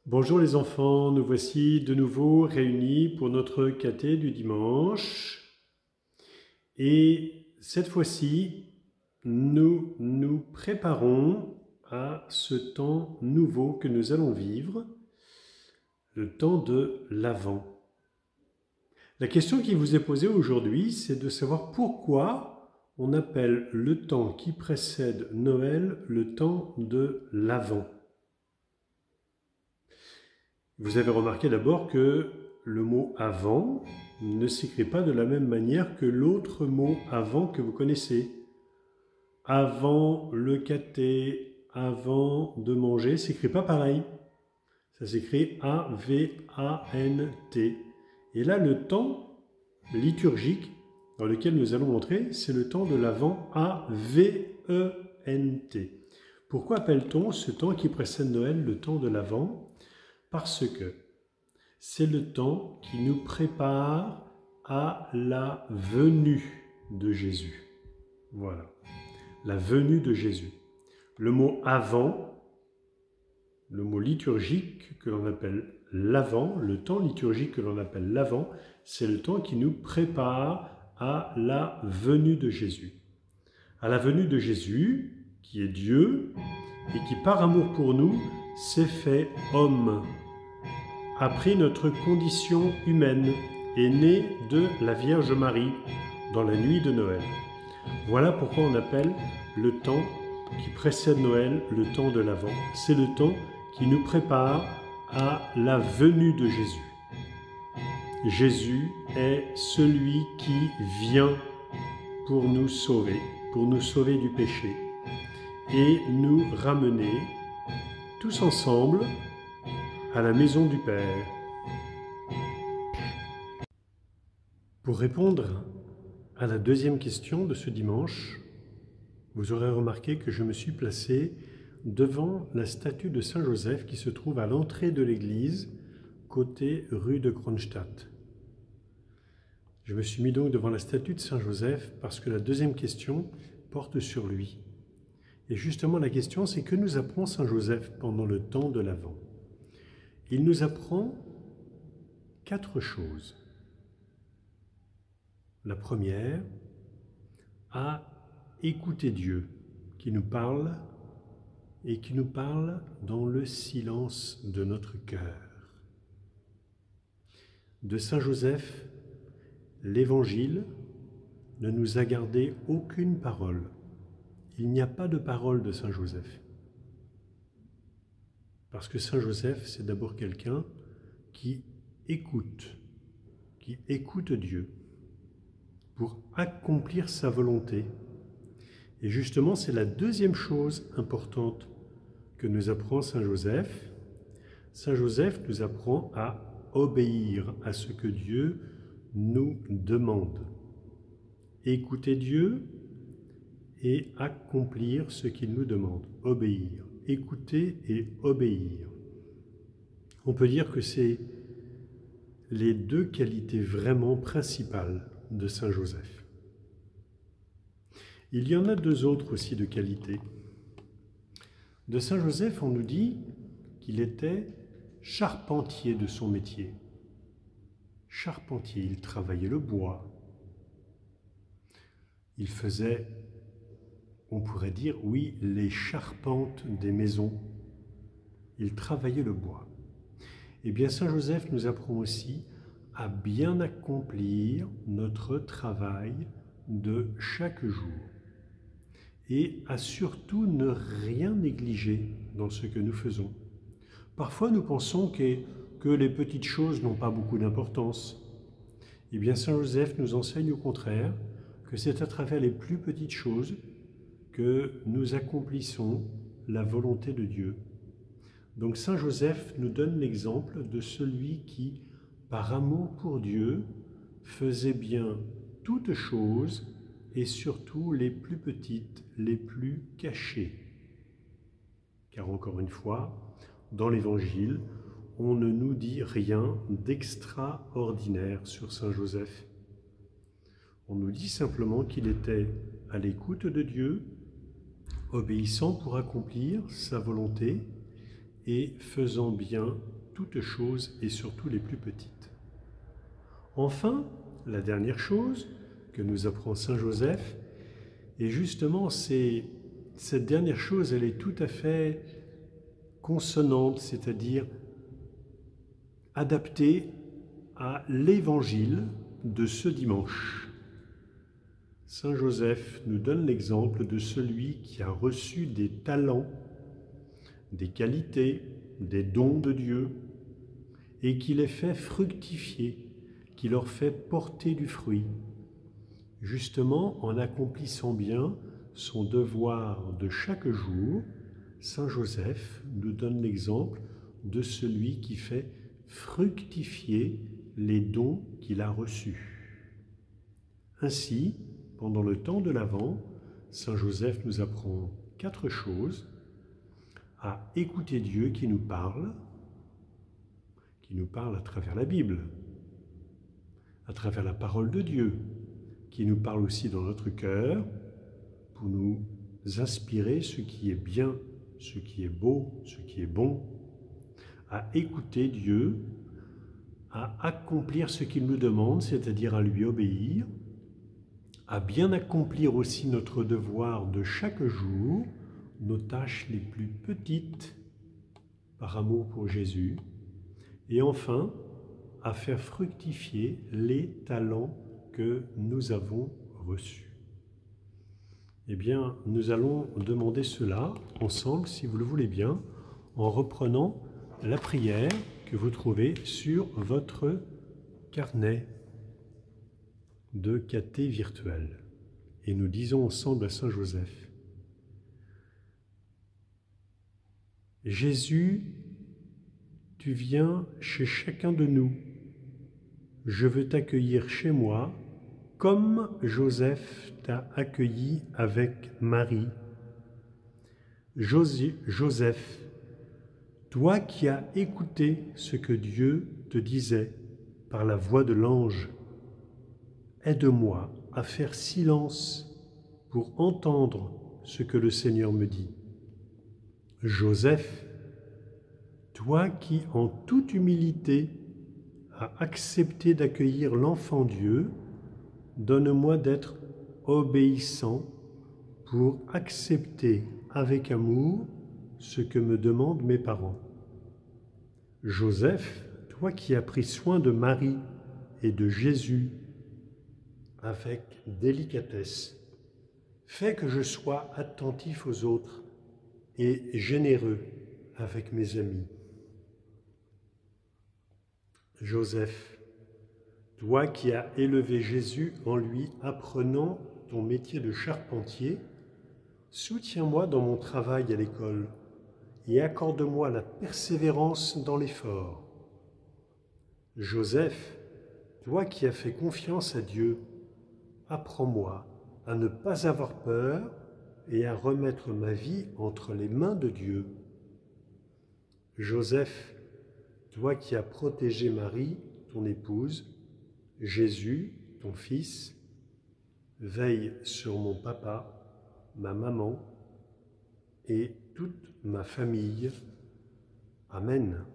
Bonjour les enfants, nous voici de nouveau réunis pour notre caté du dimanche. Et cette fois-ci, nous nous préparons à ce temps nouveau que nous allons vivre, le temps de l'Avent. La question qui vous est posée aujourd'hui, c'est de savoir pourquoi on appelle le temps qui précède Noël le temps de l'Avent. Vous avez remarqué d'abord que le mot « avant » ne s'écrit pas de la même manière que l'autre mot « avant » que vous connaissez. Avant le caté, avant de manger, s'écrit pas pareil. Ça s'écrit A-V-A-N-T. Et là, le temps liturgique dans lequel nous allons entrer, c'est le temps de l'Avent, A-V-E-N-T. Pourquoi appelle-t-on ce temps qui précède Noël le temps de l'Avent ? Parce que c'est le temps qui nous prépare à la venue de Jésus. Voilà, la venue de Jésus. Le mot « avant », le mot liturgique que l'on appelle l'Avent, le temps liturgique que l'on appelle l'Avent, c'est le temps qui nous prépare à la venue de Jésus. À la venue de Jésus, qui est Dieu, et qui par amour pour nous s'est fait homme, a pris notre condition humaine, est né de la Vierge Marie dans la nuit de Noël. Voilà pourquoi on appelle le temps qui précède Noël le temps de l'Avent. C'est le temps qui nous prépare à la venue de Jésus. Jésus est celui qui vient pour nous sauver du péché et nous ramener tous ensemble à la maison du Père. Pour répondre à la deuxième question de ce dimanche, vous aurez remarqué que je me suis placé devant la statue de Saint Joseph qui se trouve à l'entrée de l'église, côté rue de Kronstadt. Je me suis mis donc devant la statue de Saint Joseph parce que la deuxième question porte sur lui. Et justement, la question, c'est que nous apprend Saint Joseph pendant le temps de l'Avent ? Il nous apprend 4 choses. La première, à écouter Dieu qui nous parle et qui nous parle dans le silence de notre cœur. De Saint Joseph, l'Évangile ne nous a gardé aucune parole. Il n'y a pas de parole de Saint Joseph. Parce que Saint Joseph, c'est d'abord quelqu'un qui écoute Dieu pour accomplir sa volonté. Et justement, c'est la deuxième chose importante que nous apprend Saint Joseph. Saint Joseph nous apprend à obéir à ce que Dieu nous demande. Écouter Dieu et accomplir ce qu'il nous demande. Obéir. Écouter et obéir. On peut dire que c'est les 2 qualités vraiment principales de Saint Joseph. Il y en a 2 autres aussi de qualités. De Saint Joseph, on nous dit qu'il était charpentier de son métier. Charpentier, il travaillait le bois. Il faisait, on pourrait dire, oui, les charpentes des maisons. Il travaillait le bois. Eh bien, Saint Joseph nous apprend aussi à bien accomplir notre travail de chaque jour et à surtout ne rien négliger dans ce que nous faisons. Parfois, nous pensons que les petites choses n'ont pas beaucoup d'importance. Eh bien, Saint Joseph nous enseigne au contraire que c'est à travers les plus petites choses que nous accomplissons la volonté de Dieu. Donc Saint Joseph nous donne l'exemple de celui qui, par amour pour Dieu, faisait bien toutes choses et surtout les plus petites, les plus cachées. Car encore une fois, dans l'Évangile, on ne nous dit rien d'extraordinaire sur Saint Joseph. On nous dit simplement qu'il était à l'écoute de Dieu, obéissant pour accomplir sa volonté, et faisant bien toutes choses et surtout les plus petites. Enfin, la dernière chose que nous apprend Saint Joseph, et justement cette dernière chose, elle est tout à fait consonante, c'est-à-dire adaptée à l'évangile de ce dimanche. Saint Joseph nous donne l'exemple de celui qui a reçu des talents, des qualités, des dons de Dieu, et qui les fait fructifier, qui leur fait porter du fruit, justement en accomplissant bien son devoir de chaque jour. Saint Joseph nous donne l'exemple de celui qui fait fructifier les dons qu'il a reçus. Ainsi, pendant le temps de l'Avent, Saint Joseph nous apprend 4 choses: à écouter Dieu qui nous parle à travers la Bible, à travers la parole de Dieu, qui nous parle aussi dans notre cœur pour nous inspirer ce qui est bien, ce qui est beau, ce qui est bon, à écouter Dieu, à accomplir ce qu'il nous demande, c'est-à-dire à lui obéir, à bien accomplir aussi notre devoir de chaque jour, nos tâches les plus petites, par amour pour Jésus, et enfin, à faire fructifier les talents que nous avons reçus. Eh bien, nous allons demander cela ensemble, si vous le voulez bien, en reprenant la prière que vous trouvez sur votre carnet de caté virtuel. Et nous disons ensemble à Saint Joseph: Jésus, tu viens chez chacun de nous. Je veux t'accueillir chez moi comme Joseph t'a accueilli avec Marie. Joseph, toi qui as écouté ce que Dieu te disait par la voix de l'ange, aide-moi à faire silence pour entendre ce que le Seigneur me dit. Joseph, toi qui en toute humilité as accepté d'accueillir l'enfant Dieu, donne-moi d'être obéissant pour accepter avec amour ce que me demandent mes parents. Joseph, toi qui as pris soin de Marie et de Jésus avec délicatesse, fais que je sois attentif aux autres et généreux avec mes amis. Joseph, toi qui as élevé Jésus en lui apprenant ton métier de charpentier, soutiens-moi dans mon travail à l'école et accorde-moi la persévérance dans l'effort. Joseph, toi qui as fait confiance à Dieu, apprends-moi à ne pas avoir peur et à remettre ma vie entre les mains de Dieu. Joseph, toi qui as protégé Marie, ton épouse, Jésus, ton fils, veille sur mon papa, ma maman et toute ma famille. Amen.